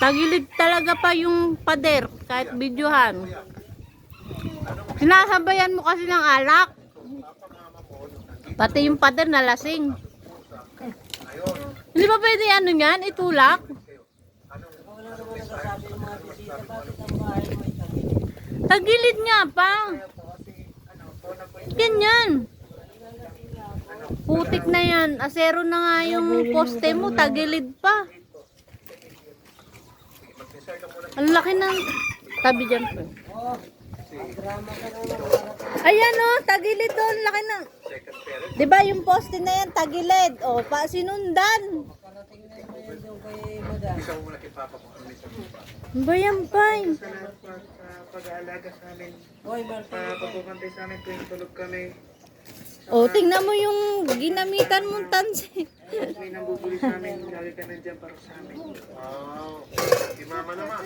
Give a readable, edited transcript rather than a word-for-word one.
Tagilid talaga pa yung pader, kahit videohan. Sinasabayan mo kasi ng alak. Pati yung pader na lasing. Hindi ba pwede ano yan, itulak? Tagilid nga pa. Ganyan. Putik na yan. Asero na nga yung poste mo, tagilid pa. Ang laki ng tabi dyan po. Ayan o, tagilid doon. Laki ng... Diba yung poste na yan, tagilid. O, pa sinundan. Bayan pa. Pag-aalaga sa amin. Papapukantay sa amin tuwing tulog kami. O, tingnan mo yung ginamitan mong tansi. May nambubuli sa amin. Lagi ka nandiyan para sa amin. Wow. Si mama naman.